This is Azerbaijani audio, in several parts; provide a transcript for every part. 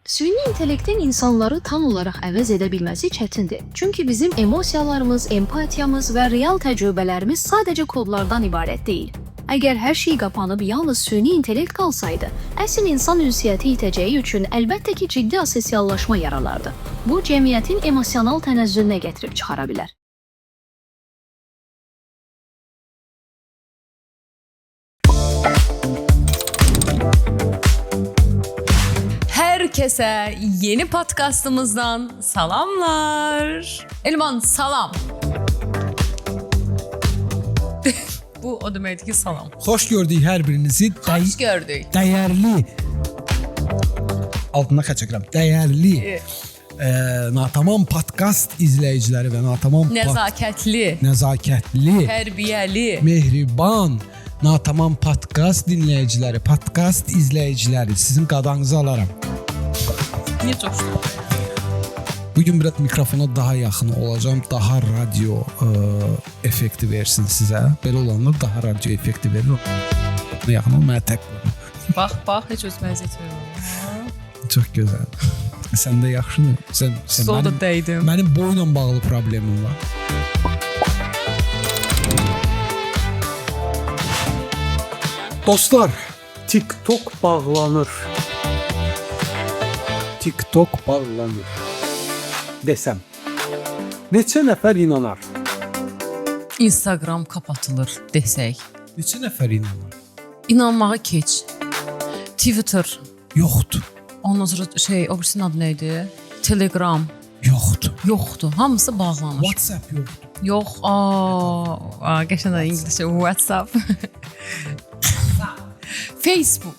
Süni intellektin insanları tam olaraq əvəz edə bilməsi çətindir. Çünki bizim emosiyalarımız, empatiyamız və real təcrübələrimiz sadəcə kodlardan ibarət deyil. Əgər hər şey qapanıb yalnız süni intellekt qalsaydı, əsl insan ünsiyyəti itəcəyi üçün əlbəttə ki, ciddi asosiallaşma yaralardı. Bu, cəmiyyətin emosional tənəzzülünə gətirib çıxara bilər. Herkese yeni podcastımızdan salamlar. Elman salam. Bu o deməkdir ki salam. Xoş gördük hər birinizi. Hoş gördük. Dəyərli. Altına xəçəkirəm. Dəyərli. Natamam podkast izləyiciləri və natamam Nəzakətli, tərbiyəli, mehriban Natamam podkast dinləyiciləri, podkast izləyiciləri, sizin qadanızı alaram. Niyə coşdun? Bugün biraz mikrofona daha yaxın olacağım, daha radio effekti versin sizə. Belə olanda daha radio effekti verir. Yaxın ol, mənə tək vurma. Bax, heç özümə əziyyət verməm. Çox gözəl. Sən də yaxşıdır. Sən Solda dəydim. Mənim boyla bağlı problemim var. Dostlar, TikTok bağlanır. TikTok bağlanır. Desəm, neçə nəfər inanar? Instagram kapatılır desək. Neçə nəfər inanar? İnanmağa keç. Twitter. Yoxdur. Ondan sonra o birisinin adı nə idi? Telegram. Yoxdur. Hamısı bağlanır. WhatsApp yoxdur. Yox, qəşəng İngiliscə WhatsApp. Facebook.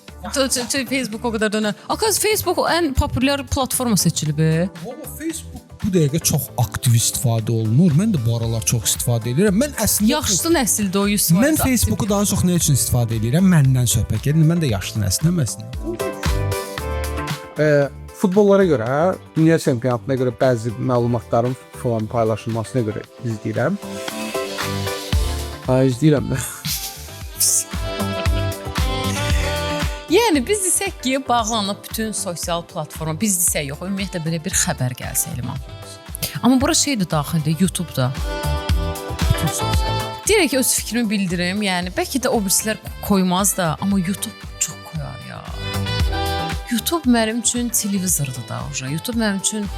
Facebook o qədər dönər. Akaz Facebook ən populyar platforma seçilib. Amma Facebook bu dəqiqə çox aktiv istifadə olunur. Mən də bu aralar çox istifadə edirəm. Mən əslində yaşlı nəsildə o 100%. Mən Facebooku daha çox nə üçün istifadə edirəm? Məndən söhbət gedir. Mən də yaşlı nəsiləm əslində. Futbollara görə, dünya çempionatına görə bəzi məlumatların falan paylaşılmasına görə izləyirəm. İzləyirəm də. Yəni biz desək ki, bağlanıb bütün sosial platforma, biz desək yox, ümumiyyətlə belə bir xəbər gəlsə Elman. Amma bura şeydir daxildə, YouTube-da. Deyirək ki, öz fikrimi bildirim, yəni bəlkə də o birisilər qoymaz da, amma YouTube çox qoyar ya. YouTube mənim üçün televizordur da uca. YouTube mənim üçün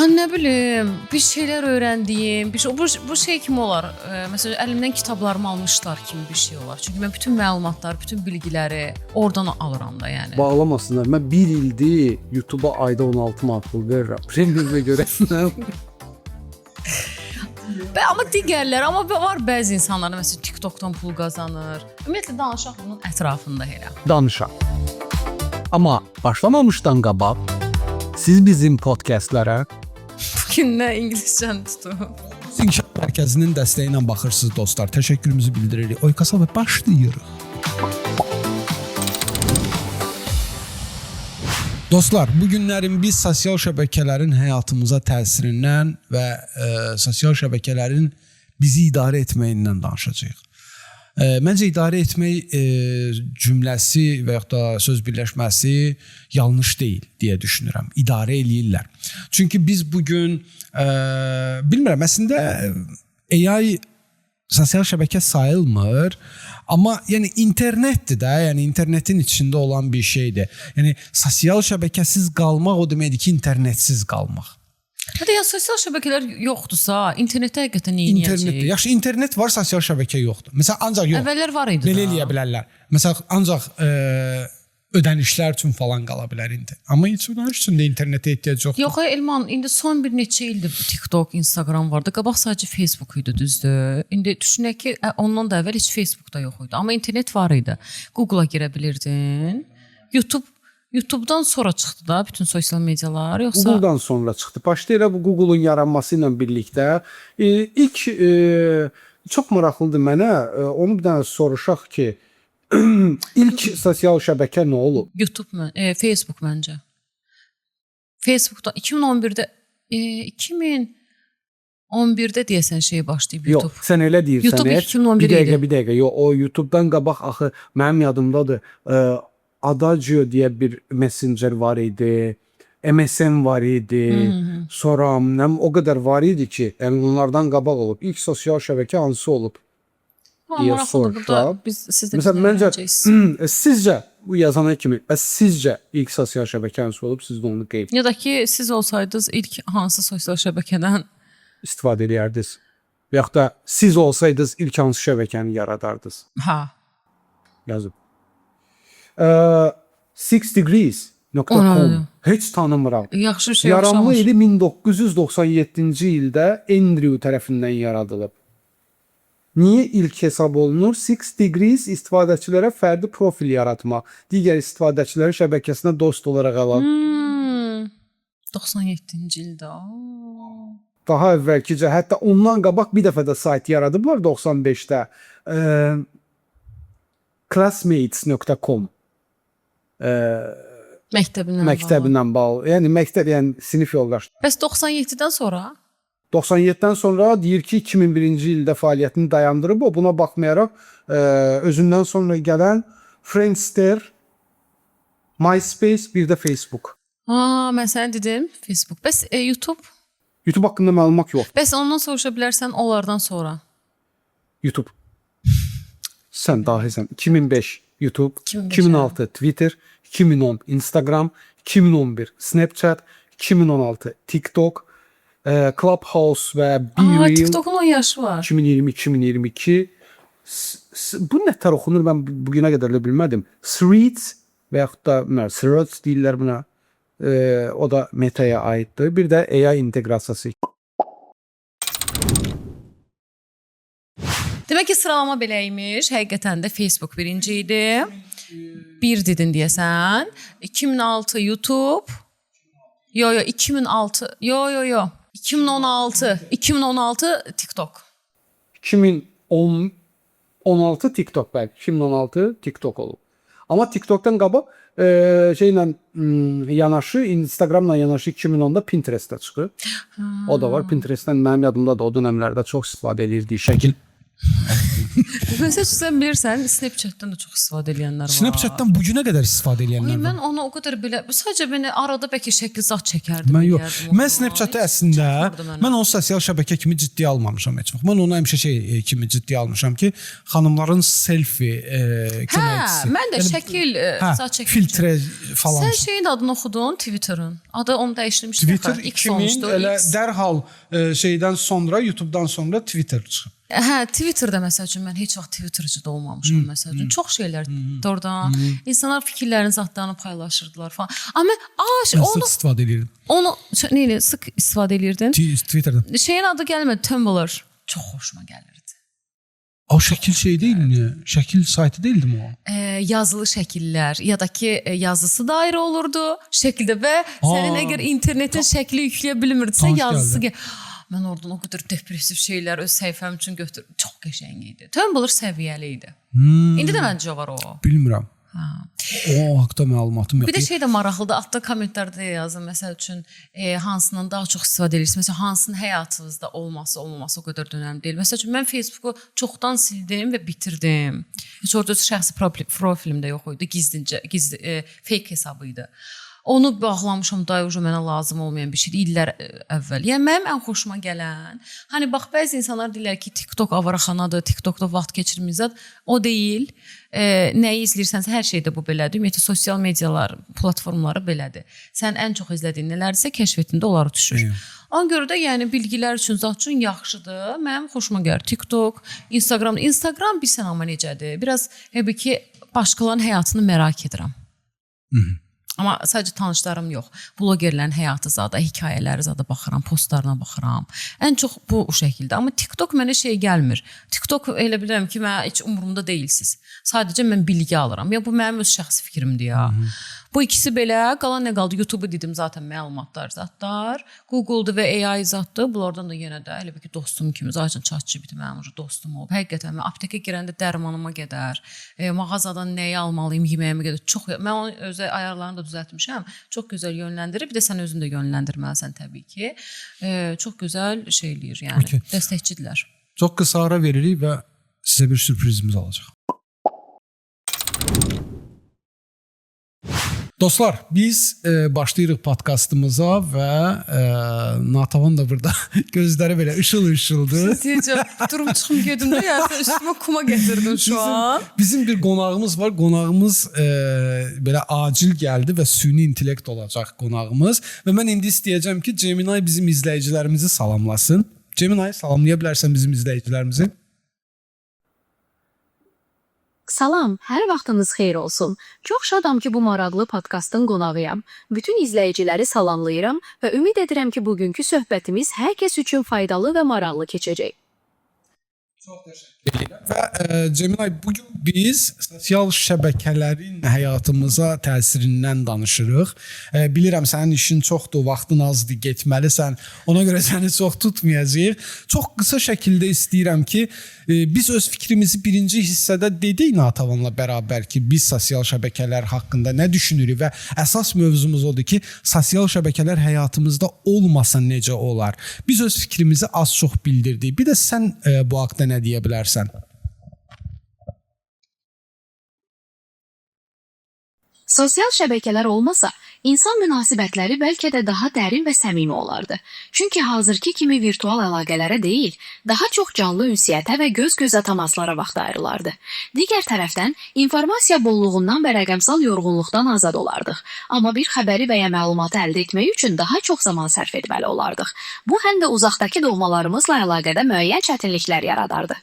nə bilim, bir şeylər öyrəndiyim, bu şey kimi olar. Məsələn, əlimdən kitablarımı almışlar kimi bir şey olar. Çünki mən bütün məlumatları, bütün bilgiləri oradan alıram da, yəni. Bağlamasınlar. Mən 1 ildir YouTube-a ayda 16 manat pul verirəm. Premium'a görə. Amma digərləri, amma var bəzi insanlar məsələn TikTokdan pul qazanır. Ümumiyyətlə danışaq bunun ətrafında elə. Danışaq. Amma başlamamışdan qabaq siz bizim podkastlara bugün nə ingiliscəni tutub. İnkişaf Mərkəzinin dəstəyi ilə baxırsınız dostlar. Təşəkkürümüzü bildiririk. Oykasa və başlayırıq. Dostlar, bu günlərin biz sosial şəbəkələrin həyatımıza təsirindən və sosial şəbəkələrin bizi idarə etməyindən danışacağıq. Məncə idarə etmək cümləsi və yaxud da söz birləşməsi yanlış deyil deyə düşünürəm. İdarə eləyirlər. Çünki biz bugün bilmirəm, əslində AI sosial şəbəkə sayılmır, amma yəni internetdir də, yəni internetin içində olan bir şeydir. Yəni sosial şəbəkəsiz qalmaq o deməkdir ki, internetsiz qalmaq. Hətta ya sosial şəbəkələr yoxdursa, internetdə həqiqətən nə edəcəyik? Yaxşı, internet var, sosial şəbəkə yoxdur. Məsələn, ancaq yox. Əvvəllər var idi. Belə eləyə bilərlər. Məsələn, ancaq ödənişlər üçün falan qala bilər indi. Amma heç ödəniş üçün də internetə ehtiyac yoxdur. Yox, Elman, indi son bir neçə ildir TikTok, Instagram vardı. Qabaq sadəcə Facebook idi, düzdür. İndi düşünək ki, ondan da əvvəl heç Facebook da yox idi. Amma internet var idi. Google'a girə bilirdin. YouTube'dan sonra çıxdı da bütün sosial medialar, yoxsa? Google'dan sonra çıxdı. Başda elə bu Google'un yaranması ilə birlikdə ilk çox maraqlıdır mənə. Onu bir dənə soruşaq ki, ilk sosial şəbəkə nə olub? YouTube mu? Facebook məncə. Facebook'da 2011'də 2011'də deyəsən şey başlayıb YouTube. Yox, sən elə deyirsən. YouTube 2011 idi. Bir dəqiqə. Yox, o YouTube'dan qabaq axı mənim yadımdadır. Adagio deyə bir messenger var idi. MSN var idi. Sonra o qədər var idi ki, yəni onlardan qabaq olub. İlk sosial şəbəkə hansı olub? deyə Maraqlıdır burada soruşsa. biz siz də Məsələn, məncə məncə sizcə bu yazana kimi, sizcə ilk sosial şəbəkə hansı olub? Siz də onu qeyd ya da ki siz olsaydınız ilk hansı sosial şəbəkədən istifadə edərdiniz? Və yaxud da siz olsaydınız ilk hansı şəbəkəni yaradardınız? Yazıb. 6degrees.com heç tanımıram. Yaxşı bir şey Yaranma oxşamış. ili 1997-ci ildə Andrew tərəfindən yaradılıb. Niyə ilk hesab olunur? 6 Degrees istifadəçilərə fərdi profil yaratma, digər istifadəçiləri şəbəkəsinə dost olaraq alan. 97-ci ildə. Daha əvvəlkicə, hətta ondan qabaq bir dəfə də sayt yaradıblar 95-də. Classmates.com məktəbindən bağlı. Yəni məktəb, yəni sinif yoldaşı. Bəs 97-dən sonra? 97-dən sonra deyir ki, 2001-ci ildə fəaliyyətini dayandırıb. O buna baxmayaraq özündən sonra gələn Friendster, MySpace, bir də Facebook. Mən sənə dedim Facebook. Bəs YouTube? YouTube haqqında məlumat yox. Bəs ondan soruşa bilərsən onlardan sonra? YouTube. Sən dahisən. 2005 YouTube, 2006 Twitter, 2010 Instagram, 2011 Snapchat, 2016 TikTok, Clubhouse və BeReal. TikTok'un 10 yaşı var. 2020-2022. Bu nətər oxunur, mən bugünə qədər də bilmədim. Threads və yaxud da Threads deyirlər buna. O da Meta'ya aiddir. Bir də AI inteqrasiyası. Demək ki, sıralama belə imiş. Həqiqətən də Facebook birinci idi. Bir dedin deyəsən. 2006 YouTube. 2006. 2016 TikTok. 2016 TikTok bəli. 2016 TikTok olub. Amma TikTokdan qabaq şeylə yanaşı, Instagramla yanaşı 2010-da Pinterest-də çıxıb. O da var. Pinterest-dən mənim yadımda da o dönəmlərdə çox istifadə edirdik şəkil. Məsələn, sən bilirsən, Snapchat-dan da çox istifadə edənlər var. Snapchat-dan bu günə qədər istifadə edənlər var. Mən onu o qədər belə, sadəcə beni arada bəlkə şəkil zat çəkərdim. Mən yox. Mən Snapchat-ı əslində mən onu sosial şəbəkə kimi ciddiyə almamışam heç vaxt. Mən onu həmişə kimi ciddiyə almışam ki, xanımların selfie köməkçisi. Mən də şəkil zat çəkmişəm. Filtrə falan. Sən şeyin adını oxudun, Twitter'ın. Adı onu dəyişdirmişlər. Twitter 2000 elə dərhal şeydən sonra, YouTube-dan sonra Twitter çıxıb. Twitter'da məsəl üçün mən heç vaxt Twitter'cı da olmamışam məsəl üçün. Çox şeylər oradan insanlar fikirlərini, zətlərini paylaşırdılar falan. Amma onu istifadə edirdim. Onu nəyə sıx istifadə edirdin? Twitter'dan. Şeyin adı gəlmədi, Tumblr. Çox xoşuma gəlirdi. O şəkil şey deyilmi? Şəkil saytı deyildi o? Yazılı şəkillər ya da ki yazısı da ayrı olurdu şəkildə və sənin əgər internetin şəkli yükləyə bilmirdisə yazısı mən oradan o qədər depressiv şeylər öz səhifəm üçün götür. Çox qəşəng idi. Tumblr səviyyəli idi. İndi də məncə var o. Bilmirəm. O haqda məlumatım yox. Bir də şey də maraqlıdır. Altda kommentlərdə yazın. Məsəl üçün hansından daha çox istifadə edirsiniz? Məsələn, hansının həyatınızda olması, olmaması o qədər də önəmli deyil. Məsəl üçün mən Facebooku çoxdan sildim və bitirdim. Heç orada şəxsi profilim də yox idi. Gizli fake hesabı idi. Onu bağlamışam da mənə lazım olmayan bir şeydir illər əvvəl. Yəni mənim ən xoşuma gələn, hani bax bəzi insanlar deyirlər ki, TikTok avaraxanadır, TikTokda vaxt keçirmirsiniz. O deyil. Nəyi izləyirsənsə hər şeydə bu belədir. Ümumiyyətlə sosial medialar, platformaları belədir. Sən ən çox izlədiyin nələrdirsə kəşfətində onları düşür. Ona görə də yəni bilgilər üçün, zat üçün yaxşıdır. Mənim xoşuma gəlir TikTok, Instagram. Instagram bilsən amma necədir? Biraz hələ ki başqalarının həyatını merak edirəm. Amma sadəcə tanışlarım yox. Blogerlərin həyatı zada, hekayələri zada baxıram, postlarına baxıram. Ən çox bu şəkildə. Amma TikTok mənə şey gəlmir. TikTok elə bilirəm ki, mən heç umurumda deyilsiniz. Sadəcə mən bilgi alıram. Ya bu mənim öz şəxsi fikrimdir ya. Bu ikisi belə, qalan nə qaldı? YouTube-u dedim zaten məlumatlar zatlar. Google-dur və AI zatdır. Bunlardan da yenə də elə bir ki dostum kimi. Zaten ChatGPT mənim dostum olub. Həqiqətən mən aptekə girəndə dərmanıma qədər, mağazadan nəyi almalıyım, yeməyimə qədər çox. Mən onun öz ayarlarını da düzəltmişəm. Çox gözəl yönləndirir. Bir də sən özün də yönləndirməlisən təbii ki. Çox gözəl şey eləyir, yəni. Dəstəkçidirlər. Çox qısa ara veririk və sizə bir sürprizimiz olacaq. Dostlar, biz başlayırıq podkastımıza və Natavan da burada gözləri belə ışıl-ışıldı. Deyəcəm, durum çıxım gedim də, yəni üstümə kuma gətirdin şu an. Bizim bir qonağımız var. Qonağımız belə acil gəldi və süni intellekt olacaq qonağımız. Və mən indi istəyəcəm ki, Cemilay bizim izləyicilərimizi salamlasın. Cemilay, salamlaya bilərsən bizim izləyicilərimizi? Salam, hər vaxtınız xeyir olsun. Çox şadam ki, bu maraqlı podkastın qonağıyam. Bütün izləyiciləri salamlayıram və ümid edirəm ki, bugünkü söhbətimiz hər kəs üçün faydalı və maraqlı keçəcək. Çox təşəkkür edirəm. Və Cemilay, bugün biz sosial şəbəkələrin həyatımıza təsirindən danışırıq. Bilirəm sənin işin çoxdur, vaxtın azdır, getməlisən. Ona görə səni çox tutmayacağıq. Çox qısa şəkildə istəyirəm ki, biz öz fikrimizi birinci hissədə dedik Natavanla bərabər ki, biz sosial şəbəkələr haqqında nə düşünürük və əsas mövzumuz odur ki, sosial şəbəkələr həyatımızda olmasa necə olar? Biz öz fikrimizi az-çox bildirdik. Bir də sən bu haqqda nə deyə bilərsən? Sosial şəbəkələr olmasa, insan münasibətləri bəlkə də daha dərin və səmimi olardı. Çünki hazırki kimi virtual əlaqələrə deyil, daha çox canlı ünsiyyətə və göz-gözə təmaslara vaxt ayrılardı. Digər tərəfdən, informasiya bolluğundan və rəqəmsal yorğunluqdan azad olardıq. Amma bir xəbəri və ya məlumatı əldə etmək üçün daha çox zaman sərf etməli olardıq. Bu, həm də uzaqdakı doğmalarımızla əlaqədə müəyyən çətinliklər yaradardı.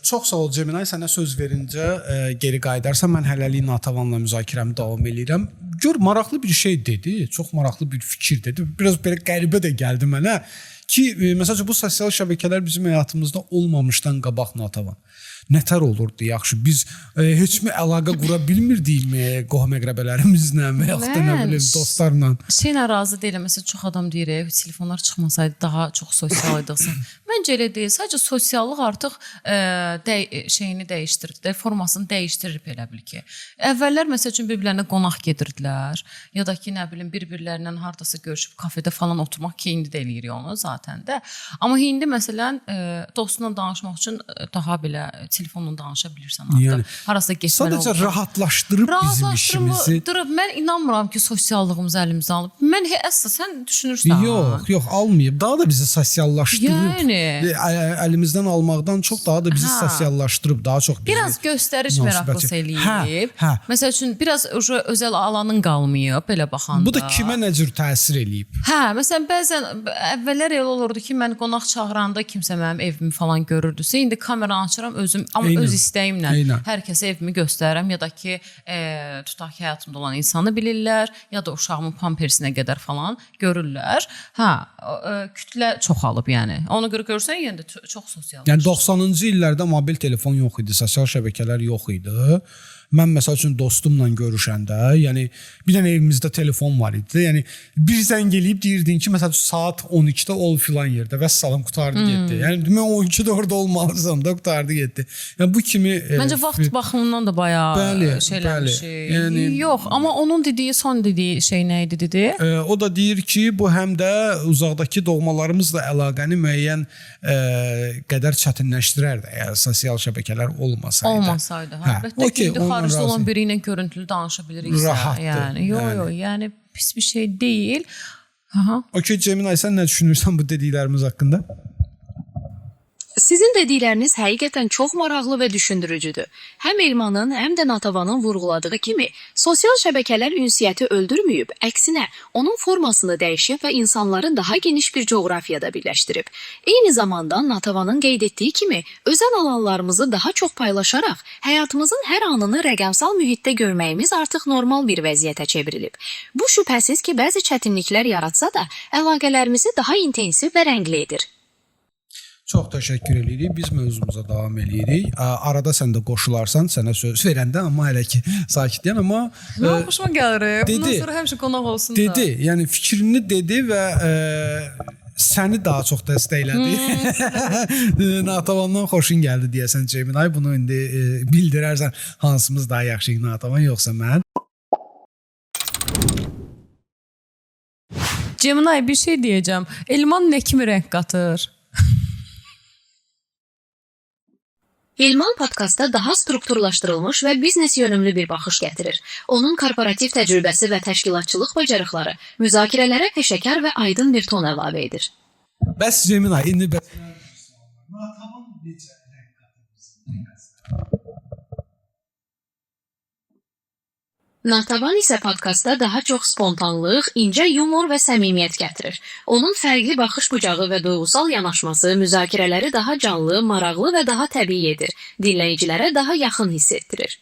Çox sağ ol Cemilay, sənə söz verincə geri qayıdarsan, mən hələlik Natavanla müzakirəmi davam edirəm. Gör, maraqlı bir şey dedi, çox maraqlı bir fikir dedi. Biraz belə qəribə də gəldi mənə ki, məsələn bu sosial şəbəkələr bizim həyatımızda olmamışdan qabaq Natavan nətər olurdu yaxşı? Biz heç mi əlaqə qura bilmirdikmi qohum-əqrəbələrimizlə və yaxud da nə bilim dostlarla? Şeylə razı deyiləm. Məsələn, çox adam deyir, telefonlar çıxmasaydı daha çox sosial idiksə. Məncə elə deyil. Sadəcə sosiallıq artıq şeyini dəyişdirdi, formasını dəyişdirib elə bil ki. Əvvəllər məsəl üçün bir-birlərinə qonaq gedirdilər, ya da ki, nə bilim, bir-birlərindən hardasa görüşüb kafedə falan oturmaq ki, indi də eləyirik onu zaten də. Amma indi məsələn dostunla danışmaq üçün daha belə telefonla danışa bilirsən artıq. Yəni, harasa getməli olur. Sadəcə rahatlaşdırıb bizim işimizi. Mən inanmıram ki, sosiallığımızı əlimizə alıb. Mən əsla sən düşünürsən. Yox, almayıb. Daha da bizi sosiallaşdırıb. Yəni əlimizdən almaqdan çox daha da bizi sosiallaşdırıb, daha çox bizi biraz göstəriş məraklısı eləyib. Məsəl üçün biraz özəl alanın qalmayıb belə baxanda. Bu da kimə nə cür təsir eləyib? Məsələn bəzən əvvəllər elə olurdu ki, mən qonaq çağıranda kimsə mənim evimi falan görürdüsə, indi kameranı açıram özüm, amma öz istəyimlə hər kəsə evimi göstərirəm, ya da ki, tutaq ki, həyatımda olan insanı bilirlər, ya da uşağımın pampersinə qədər falan görürlər. Kütlə çoxalıb yəni. Onu görürsən, yəni də çox sosial. Yəni 90-cı illərdə mobil telefon yox idi, sosial şəbəkələr yox idi. Mən məsəl üçün dostumla görüşəndə, yəni bir dənə evimizdə telefon var idi. Yəni bir zəng eləyib deyirdin ki, məsəl üçün saat 12-də ol filan yerdə və salam qutardı getdi. Yəni mən 12-də orada olmalısam da qutardı getdi. Yəni bu kimi məncə vaxt baxımından da bayağı şeyləmiş. Yəni yox, amma onun dediyi, son dediyi şey nə idi dedi? O da deyir ki, bu həm də uzaqdakı doğmalarımızla əlaqəni müəyyən qədər çətinləşdirərdi, əgər sosial şəbəkələr olmasaydı. Əlbəttə ki, xaricdə olan biri ilə görüntülü danışa biliriksə. Rahatdır. Yəni, yox, yəni pis bir şey deyil. Okey, Cemilay, sən nə düşünürsən bu dediklərimiz haqqında? Sizin dedikləriniz həqiqətən çox maraqlı və düşündürücüdür. Həm Elmanın, həm də Natavanın vurğuladığı kimi, sosial şəbəkələr ünsiyyəti öldürməyib, əksinə, onun formasını dəyişib və insanları daha geniş bir coğrafiyada birləşdirib. Eyni zamanda Natavanın qeyd etdiyi kimi, özəl alanlarımızı daha çox paylaşaraq, həyatımızın hər anını rəqəmsal mühitdə görməyimiz artıq normal bir vəziyyətə çevrilib. Bu şübhəsiz ki, bəzi çətinliklər yaratsa da, əlaqələrimizi daha intensiv və rəngli edir. Çox təşəkkür edirik. Biz mövzumuza davam edirik. Arada sən də qoşularsan, sənə söz verəndə, amma hələ ki sakitliyəm, amma xoşuma gəlir. Bundan sonra həmişə qonaq olsun da. Dedi, yəni fikrini dedi və səni daha çox dəstəklədi. Natavandan xoşun gəldi deyəsən Cemilay. Bunu indi bildirərsən hansımız daha yaxşıyıq, Natavan yoxsa mən. Cemilay, bir şey deyəcəm. Elman nə kimi rəng qatır? Elman podkastda daha strukturlaşdırılmış və biznes yönümlü bir baxış gətirir. Onun korporativ təcrübəsi və təşkilatçılıq bacarıqları müzakirələrə peşəkar və aydın bir ton əlavə edir. Bəs Cemina, indi Natavan isə podkastda daha çox spontanlıq, incə yumor və səmimiyyət gətirir. Onun fərqli baxış bucağı və duyğusal yanaşması müzakirələri daha canlı, maraqlı və daha təbii edir. Dinləyicilərə daha yaxın hiss etdirir.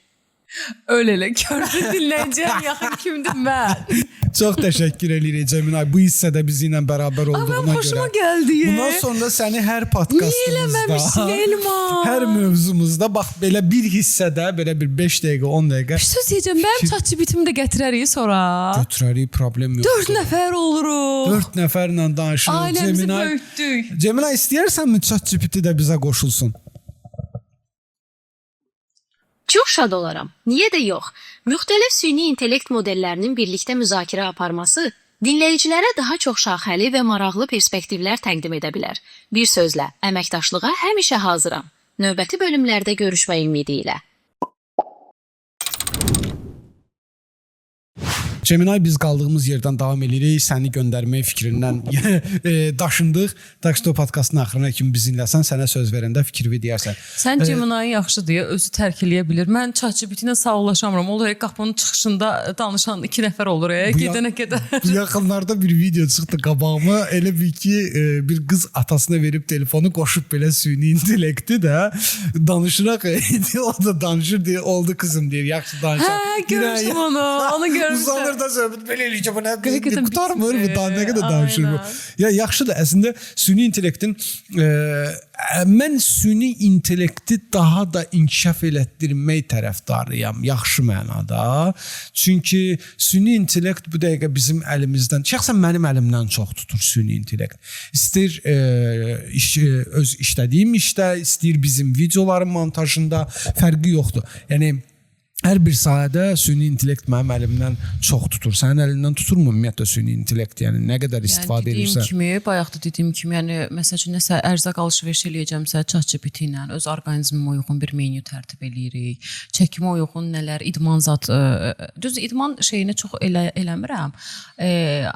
Öyle gördü dinləyiciyə yaxın kimdir mən? çox təşəkkür edirik Cemina. Bu hissədə bizimlə bərabər olduğuna Xoşuma görə. gəldi. Bundan sonra səni hər podkastımızda, Elman? hər mövzumuzda bax belə bir hissədə, belə bir 5 dəqiqə, 10 dəqiqə Bir söz deyəcəm, mənim ChatGPT-mi də gətirərik sonra. götürərik, problem yox. 4 nəfər oluruq. 4 nəfərlə danışırıq. Ailəmizi böyütdük. Cemina, istəyirsənmi ChatGPT də bizə qoşulsun? Çox şad olaram. Niyə də yox? Müxtəlif süni intellekt modellərinin birlikdə müzakirə aparması dinləyicilərə daha çox şaxəli və maraqlı perspektivlər təqdim edə bilər. Bir sözlə, əməkdaşlığa həmişə hazıram. Növbəti bölümlərdə görüşmək ümidi ilə. Cemina, biz qaldığımız yerdən davam edirik. Səni göndərmək fikrindən daşındıq. Taksto podkastının axırına kimi bizimləsən, sənə söz verəndə fikrini deyərsən. Sən Cemina'yı yaxşı deyə özü tərk eləyə bilir. Mən ChatGPT ilə sağollaşamıram. Olur qapının çıxışında danışan 2 nəfər olur. Gedənə qədər. Bu yaxınlarda bir video çıxdı qabağıma. Elə bir ki, bir qız atasına verib telefonu qoşub belə süni intellekti də danışıraq. O da danışır deyir, oldu kızım deyir. Yaxşı danışır. Görmüşüm onu. Onu görmüşüm. Da söhbət belə eləyəcək bu nə? Qəfəqətən Qutarmır bu da, nə qədər bitmir. danışır bu. Ya yaxşıdır, əslində süni intellektin mən süni intellekti daha da inkişaf elətdirmək tərəfdarıyam, yaxşı mənada. Çünki süni intellekt bu dəqiqə bizim əlimizdən, şəxsən mənim əlimdən çox tutur süni intellekt. İstəyir öz işlədiyim işdə, istəyir bizim videoların montajında, fərqi yoxdur. Yəni hər bir sahədə süni intellekt mənim əlimdən çox tutur. Sənin əlindən tuturmu ümumiyyətlə süni intellekt? Yəni nə qədər istifadə edirsən? Bayaq da dediyim kimi, yəni məsəl üçün nəsə ərzaq alış-veriş eləyəcəmsə ChatGPT ilə öz orqanizmimə uyğun bir menyu tərtib eləyirik. Çəkimə uyğun nələr, idman zat, düz idman şeyini çox eləmirəm.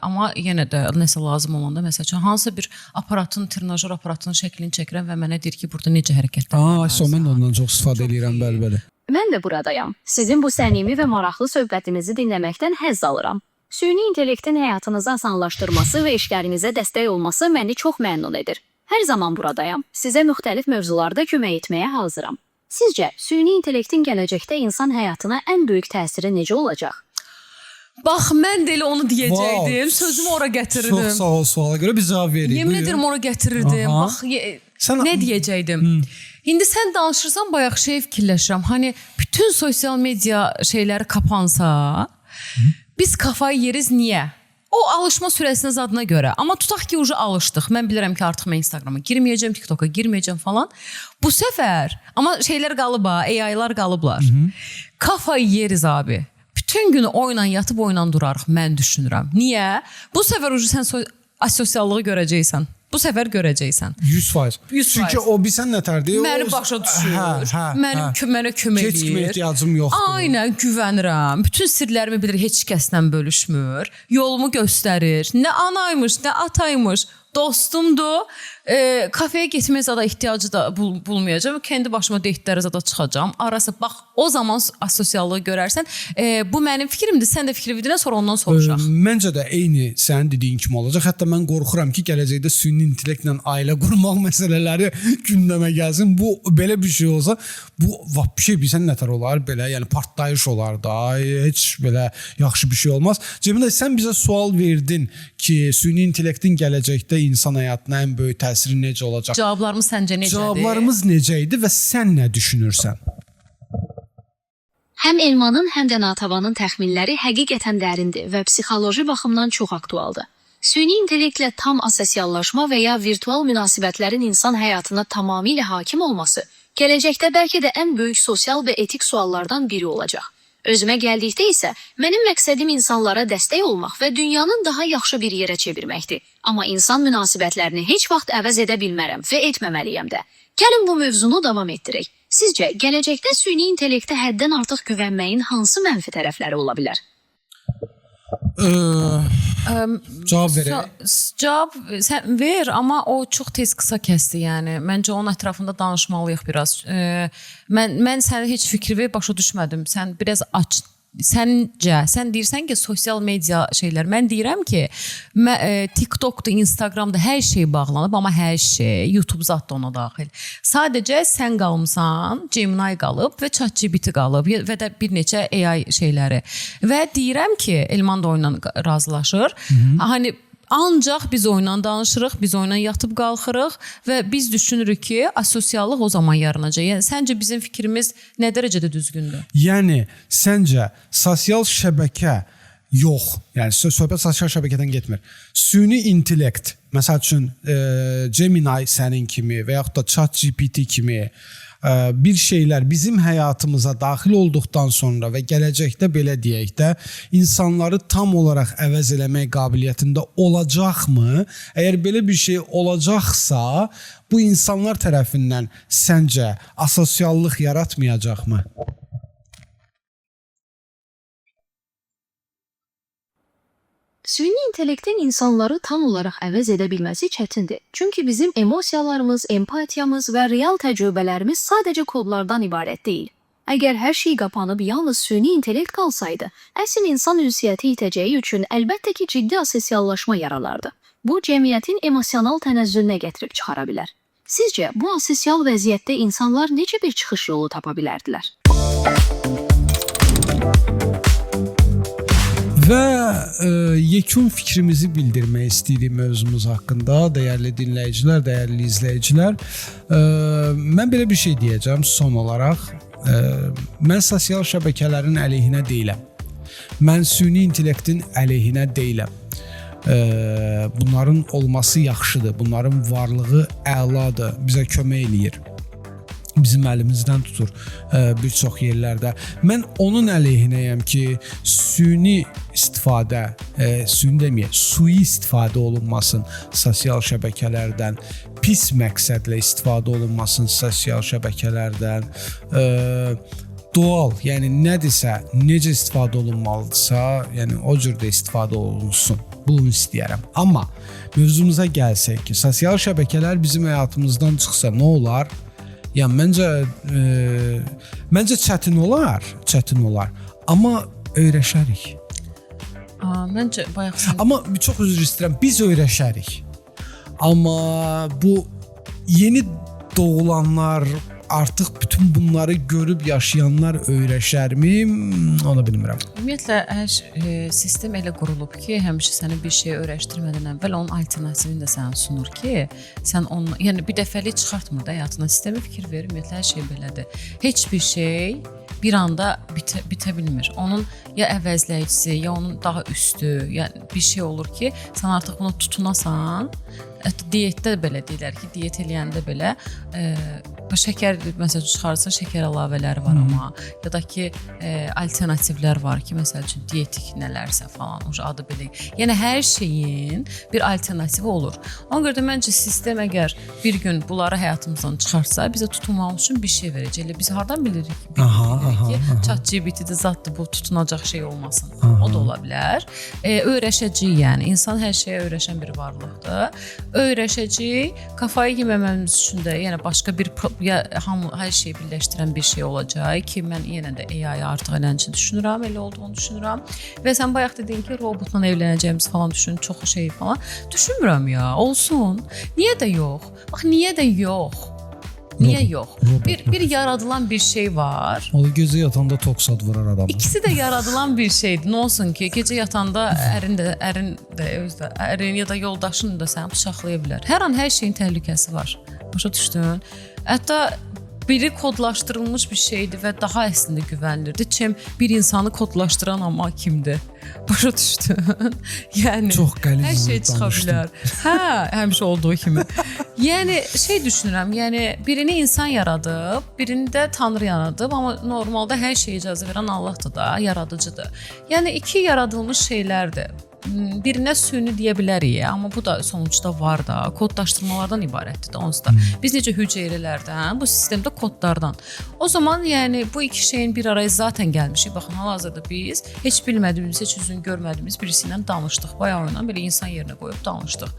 Amma yenə də nəsə lazım olanda məsəl üçün hansısa bir aparatın, trenajör aparatının şəklini çəkirəm və mənə deyir ki, burada necə hərəkətlər. Mən ondan çox istifadə edirəm, bəli. Mən də buradayam. Sizin bu səmimi və maraqlı söhbətinizi dinləməkdən həzz alıram. Süni intellektin həyatınızı asanlaşdırması və işlərinizə dəstək olması məni çox məmnun edir. Hər zaman buradayam. Sizə müxtəlif mövzularda kömək etməyə hazıram. Sizcə, süni intellektin gələcəkdə insan həyatına ən böyük təsiri necə olacaq? Bax, mən də elə onu deyəcəkdim. Sözümü ora gətirirdim. Çox sağ ol, suala görə bir cavab verin. Yemin edirəm ora gətirirdim. Bax, nə deyəcəkdim? İndi sən danışırsan, bayaq şey fikirləşirəm. Hani bütün sosial media şeyləri kapansa, biz kafayı yeriz niyə? O alışma sürəsinə zadına görə. Amma tutaq ki, ucu alışdıq. Mən bilirəm ki, artıq mən Instagrama girməyəcəm, TikToka girməyəcəm falan. Bu səfər, amma şeylər qalıb ha, AI-lar qalıblar. Kafayı yeriz abi. Bütün günü oyla yatıb oyla durarıq, mən düşünürəm. Niyə? Bu səfər ucu sən asosiallığı görəcəksən. Bu səfər görəcəksən. 100%. Çünki o bilsən nətərdir? Məni başa düşür. Mənə kömək edir. Heç kimə ehtiyacım yoxdur. Aynen, güvənirəm. Bütün sirlərimi bilir, heç kəslə bölüşmür. Yolumu göstərir. Nə anaymış, nə ataymış. Dostumdur. Kafeyə getməyə zada ehtiyacı da bulmayacağım. Kendi başıma deytlərə zada çıxacağam. Arası bax, o zaman asosiallığı görərsən. Bu mənim fikrimdir. Sən də fikri verdin, sonra ondan soruşaq. Məncə də eyni sənin dediyin kimi olacaq. Hətta mən qorxuram ki, gələcəkdə süni intellektlə ailə qurmaq məsələləri gündəmə gəlsin. Bu belə bir şey olsa, bu bir şey bilsən nətər olar belə, yəni partlayış olar da. Heç belə yaxşı bir şey olmaz. Cemil, sən bizə sual verdin ki, süni intellektin gələcəkdə insan həyatına ən böyük təsiri necə olacaq? Cavablarımız səncə necədir? Cavablarımız necə idi və sən nə düşünürsən? Həm Elmanın, həm də Natavanın təxminləri həqiqətən dərindir və psixoloji baxımdan çox aktualdır. Süni intellektlə tam asosiallaşma və ya virtual münasibətlərin insan həyatına tamamilə hakim olması gələcəkdə bəlkə də ən böyük sosial və etik suallardan biri olacaq. Özümə gəldikdə isə mənim məqsədim insanlara dəstək olmaq və dünyanın daha yaxşı bir yerə çevirməkdir. Amma insan münasibətlərini heç vaxt əvəz edə bilmərəm və etməməliyəm də. Gəlin bu mövzunu davam etdirək. Sizcə, gələcəkdə süni intellektə həddən artıq güvənməyin hansı mənfi tərəfləri ola bilər? Cavab verək. Cavab sən ver, amma o çox tez qısa kəsdi, yəni. Məncə onun ətrafında danışmalıyıq biraz. Mən sənin heç fikri başa düşmədim. Sən biraz aç. Sən deyirsən ki, sosial media şeylər. Mən deyirəm ki, TikTokda, Instagramda hər şey bağlanıb, amma hər şey, YouTube zat da ona daxil. Sadəcə sən qalmısan, Gemini qalıb və ChatGPT qalıb və də bir neçə AI şeyləri. Və deyirəm ki, Elman da onunla razılaşır. Hani ancaq biz oyunla danışırıq, biz oyunla yatıb qalxırıq və biz düşünürük ki, asosiallıq o zaman yaranacaq. Yəni səncə bizim fikrimiz nə dərəcədə düzgündür? Yəni səncə sosial şəbəkə yox, yəni söhbət sosial şəbəkədən getmir. Süni intellekt, məsəl üçün Gemini sənin kimi və yaxud da ChatGPT kimi bir şeylər bizim həyatımıza daxil olduqdan sonra və gələcəkdə belə deyək də insanları tam olaraq əvəz eləmək qabiliyyətində olacaqmı? Əgər belə bir şey olacaqsa, bu insanlar tərəfindən səncə asosiallıq yaratmayacaqmı? Süni intellektin insanları tam olaraq əvəz edə bilməsi çətindir. Çünki bizim emosiyalarımız, empatiyamız və real təcrübələrimiz sadəcə kodlardan ibarət deyil. Əgər hər şey qapanıb yalnız süni intellekt qalsaydı, əsl insan ünsiyyəti itəcəyi üçün əlbəttə ki, ciddi asosiallaşma yaralardı. Bu, cəmiyyətin emosional tənəzzülünə gətirib çıxara bilər. Sizcə, bu asosial vəziyyətdə insanlar necə bir çıxış yolu tapa bilərdilər? Və yekun fikrimizi bildirmək istəyirik mövzumuz haqqında, dəyərli dinləyicilər, dəyərli izləyicilər. Mən belə bir şey deyəcəm son olaraq. Mən sosial şəbəkələrin əleyhinə deyiləm. Mən süni intellektin əleyhinə deyiləm. Bunların olması yaxşıdır, bunların varlığı əladır, bizə kömək eləyir. Bizim əlimizdən tutur bir çox yerlərdə. Mən onun əleyhinəyəm ki, süni istifadə, süni deməyək, sui istifadə olunmasın sosial şəbəkələrdən, pis məqsədlə istifadə olunmasın sosial şəbəkələrdən, doğal, yəni nədirsə, necə istifadə olunmalıdırsa, yəni o cür də istifadə olunsun. Bunu istəyərəm. Amma mövzumuza gəlsək ki, sosial şəbəkələr bizim həyatımızdan çıxsa nə olar? Yəni məncə çətin olar, amma öyrəşərik. Məncə bayaq sən Amma çox üzr istəyirəm, biz öyrəşərik. Amma bu yeni doğulanlar, artıq bütün bunları görüb yaşayanlar öyrəşərmi? Onu bilmirəm. Ümumiyyətlə hər sistem elə qurulub ki, həmişə səni bir şey öyrəşdirmədən əvvəl onun alternativini də sənə sunur ki, sən onu, yəni bir dəfəlik çıxartmır da həyatına. Sistemə fikir ver, ümumiyyətlə hər şey belədir. Heç bir şey bir anda bitə bilmir. Onun ya əvəzləyicisi, ya onun daha üstü, yəni bir şey olur ki, sən artıq buna tutunasan. Diyetdə belə deyirlər ki, diyet eləyəndə belə şəkər məsələn çıxarsa şəkər əlavələri var amma ya da ki alternativlər var ki, məsəl üçün dietik nələrsə falan, o adı belə. Yəni hər şeyin bir alternativi olur. Ona görə də məncə sistem əgər bir gün bunları həyatımızdan çıxarsa, bizə tutunmamız üçün bir şey verəcək. Elə biz hardan bilirik ki, ChatGPT-də zətdir bu tutunacaq şey olmasın. O da ola bilər. Öyrəşəcək, yəni insan hər şeyə öyrəşən bir varlıqdır. Öyrəşəcək, kafayı yeməməmiz üçün də yəni başqa bir hər şeyi birləşdirən bir şey olacaq ki, mən yenə də AI-ı artıq eləncə düşünürəm, elə olduğunu düşünürəm. Və sən bayaq dedin ki, robotla evlənəcəyimiz falan düşün, çox şey falan. Düşünmürəm ya, olsun. Niyə də yox? Bax, niyə də yox? Niyə yox? Bir yaradılan bir şey var. O gecə yatanda toksat vurar adamı. İkisi də yaradılan bir şeydir. Nə olsun ki, gecə yatanda ərin ya da yoldaşın da səni bıçaqlaya bilər. Hər an hər şeyin təhlükəsi var. Başa düşdün? Hətta biri kodlaşdırılmış bir şeydir və daha əslində güvənilirdi. Çəm bir insanı kodlaşdıran amma kimdir? Başa düşdün? Yəni çox qəliz hər şey çıxa bilər. Hə, həmişə olduğu kimi. Yəni şey düşünürəm, yəni birini insan yaradıb, birini də Tanrı yaradıb, amma normalda hər şeyə icazə verən Allahdır da, yaradıcıdır. Yəni iki yaradılmış şeylərdir. birinə süni deyə bilərik, amma bu da sonuçta var da, koddaşdırmalardan ibarətdir də onsuz da. Biz necə hüceyrələrdən, bu sistemdə kodlardan. O zaman yəni bu iki şeyin bir araya zaten gəlmişik. Baxın, hal-hazırda biz heç bilmədiyimiz, heç üzünü görmədiyimiz birisi ilə danışdıq. Bayağı oyundan belə insan yerinə qoyub danışdıq.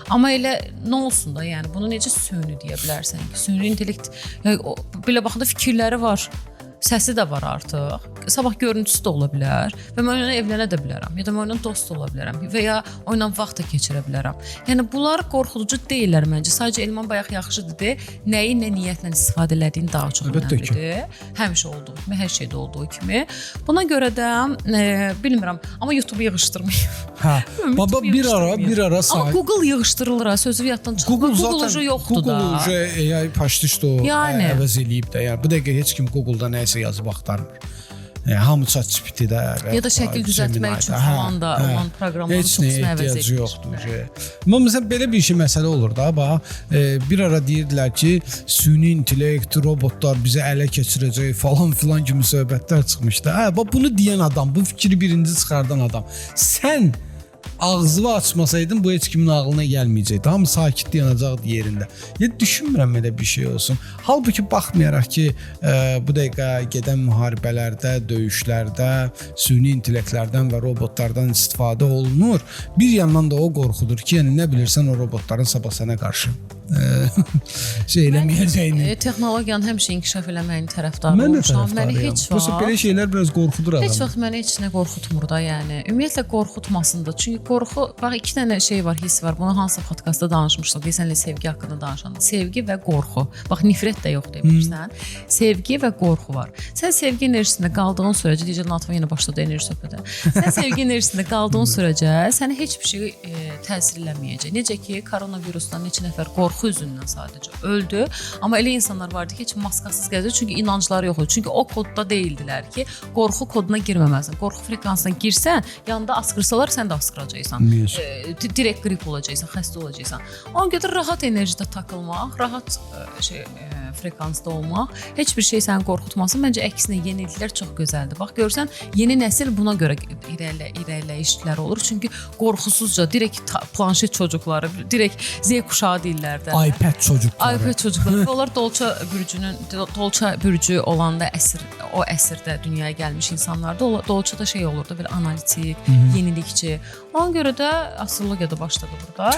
Amma elə nə olsun da, yəni bunu necə süni deyə bilərsən ki? Süni intellekt, yəni belə baxanda fikirləri var. Səsi də var artıq. Sabah görüntüsü də ola bilər və mən onunla evlənə də bilərəm, ya da mən onunla dost ola bilərəm və ya onunla vaxt da keçirə bilərəm. Yəni bunlar qorxuducu deyillər məncə. Sadəcə Elman bayaq yaxşı dedi, nəyi nə niyyətlə istifadə elədiyin daha çox önəmlidir. Həmişə olduğu kimi, hər şeydə olduğu kimi. Buna görə də bilmirəm, amma YouTube yığışdırmayım. Hə. Baba bir ara Amma Google yığışdırılır, sözü yaddan çıxır. Google zaten yoxdur da. Google AI почти что əvəz eləyib də. Yəni bu dəqiqə heç kim Google-da nəsə yazıb axtarmır. Hamı ChatGPT-də ya da şəkil düzəltmək üçün falan da olan proqramları çoxsunu əvəz edir. Yoxdur. Amma məsələn belə bir şey məsələ olur da, bax, bir ara deyirdilər ki, süni intellekt, robotlar bizi ələ keçirəcək falan filan kimi söhbətlər çıxmışdı. Bax bunu deyən adam, bu fikri birinci çıxardan adam. Sən ağzını açmasaydın bu heç kimin ağlına gəlməyəcəkdi. Hamı sakit yanacaqdı yerində. Yəni düşünmürəm elə bir şey olsun. Halbuki baxmayaraq ki, bu dəqiqə gedən müharibələrdə, döyüşlərdə süni intellektlərdən və robotlardan istifadə olunur. Bir yandan da o qorxudur ki, yəni nə bilirsən o robotların sabah sənə qarşı şey eləməyəcəyini. Texnologiyanın həmişə inkişaf eləməyin tərəfdarı olmuşam. Məni heç vaxt belə şeylər biraz qorxudur adamı. Heç vaxt məni heç nə qorxutmur da, yəni. Ümumiyyətlə qorxutmasın da. Çünki qorxu, bax iki dənə şey var, hiss var. Bunu hansı podkastda danışmışdıq? Deyəsən sevgi haqqında danışanda. Sevgi və qorxu. Bax nifrət də yox demişsən. Sevgi və qorxu var. Sən sevgi enerjisində qaldığın sürəcə, DJ Natvan yenə başladı enerji söhbətə. Sən sevgi enerjisində qaldığın sürəcə sənə heç bir şey təsir eləməyəcək. Necə ki, koronavirusdan neçə nəfər qorxu üzündən sadəcə öldü. Amma elə insanlar vardı ki, heç maskasız gəzir, çünki inancları yox idi. Çünki o kodda deyildilər ki, qorxu koduna girməməlisən. Qorxu frekansına girsən, yanında askırsalar sən də askıracaqsan. Direkt qrip olacaqsan, xəstə olacaqsan. Ona görə rahat enerjidə takılmaq, rahat frekansda olmaq, heç bir şey səni qorxutmasın. Məncə əksinə yeniliklər çox gözəldir. Bax görsən, yeni nəsil buna görə irəliləyişlər olur. Çünki qorxusuzca direkt planşet çocukları, direkt Z kuşağı deyirlər də. iPad çocukları. Onlar Dolça bürcü olanda o əsrdə dünyaya gəlmiş insanlardı. Dolçada şey olurdu, belə analitik, yenilikçi. Ona görə də astrologiyada başladı burada.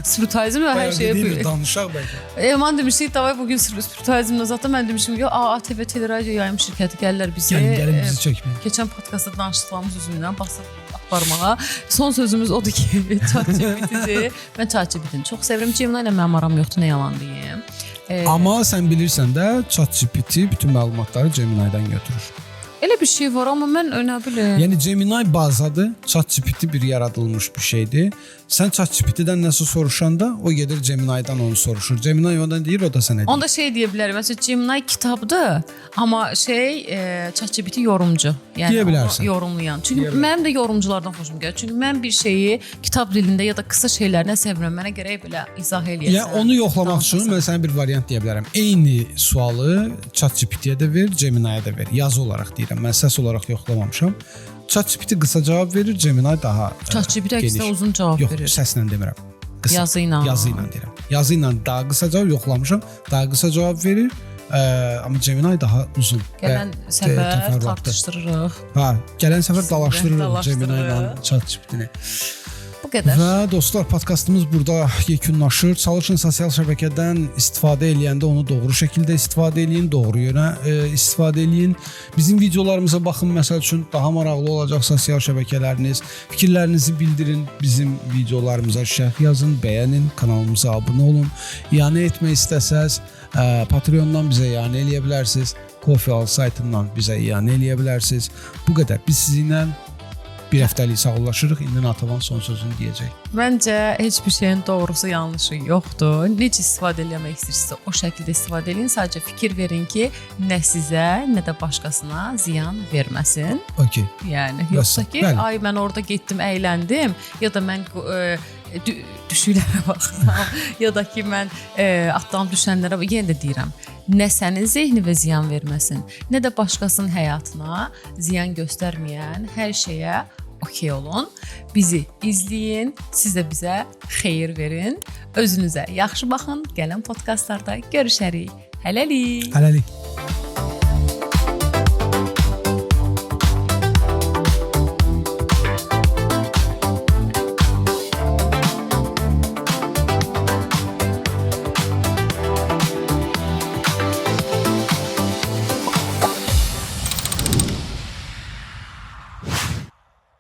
Spiritizm və hər şeyə danışaq bəlkə. Mən demişdik, davay bugün spiritizmlə zaten mən demişim ki, ATV Teleradio yayım şirkəti gəlirlər bizi. Gəlin bizi çəkməyə. Keçən podkastda danışdığımız üzümdən basıb aparmağa. Son sözümüz odur ki, ChatGPT-dir. Mən ChatGPT-ni çox sevirəm. Gemini ilə mənim aram yoxdur, nə yalan deyim. Amma sən bilirsən də ChatGPT bütün məlumatları Gemini-dən götürür. Elə bir şey var, amma mən nə bilim. Yəni Gemini bazadır, ChatGPT bir yaradılmış bir şeydir. Sən ChatGPT-dən nəsə soruşanda, o gedir Gemini-dən onu soruşur. Gemini ondan deyir, o da sənə deyir. Onda şey deyə bilərim, məsələn Gemini kitabdır, amma ChatGPT yorumcu. Yəni deyə bilərsən. Yorumlayan. Çünki mənim də yorumculardan xoşum gəlir. Çünki mən bir şeyi kitab dilində ya da qısa şeylərlə sevirəm. Mənə gərək belə izah eləyəsən. Yəni onu yoxlamaq üçün mən sənə bir variant deyə bilərəm. Eyni sualı ChatGPT-yə də ver, Gemini-yə də ver. Yazı olaraq deyirəm. Mən səs olaraq yoxlamamışam. ChatGPT qısa cavab verir, Gemini daha ChatGPT əksinə uzun cavab verir. Yox, səslə demirəm. Yazı ilə. Yazı ilə deyirəm. Yazı ilə daha qısa cavab yoxlamışam, daha qısa cavab verir. Amma Gemini daha uzun. Gələn səfər tartışdırırıq. Gələn səfər dalaşdırırıq Gemini ilə ChatGPT-ni. Bu qədər. Və dostlar, podkastımız burada yekunlaşır. Çalışın sosial şəbəkədən istifadə eləyəndə onu doğru şəkildə istifadə eləyin, doğru yönə istifadə eləyin. Bizim videolarımıza baxın, məsəl üçün daha maraqlı olacaq sosial şəbəkələriniz. Fikirlərinizi bildirin, bizim videolarımıza şərh yazın, bəyənin, kanalımıza abunə olun. İyanə etmək istəsəz, Patreondan bizə iyanə eləyə bilərsiniz. Coffee saytından bizə iyanə eləyə bilərsiniz. Bu qədər. Biz sizinlə bir həftəlik sağollaşırıq. İndi Natvan son sözünü deyəcək. Məncə heç bir şeyin doğrusu, yanlışı yoxdur. Necə istifadə eləmək istəyirsinizsə o şəkildə istifadə edin. Sadəcə fikir verin ki, nə sizə, nə də başqasına ziyan verməsin. Okay. Yəni yoxsa ki, ay mən orada getdim, əyləndim, ya da mən düşüklərə baxıram, ya da ki mən atlanıb düşənlərə yenə də deyirəm. Nə sənin zehninə ziyan verməsin, nə də başqasının həyatına ziyan göstərməyən hər şeyə okey olun. bizi izləyin, siz də bizə xeyir verin. Özünüzə yaxşı baxın. Gələn podkastlarda görüşərik. Hələlik. Hələlik.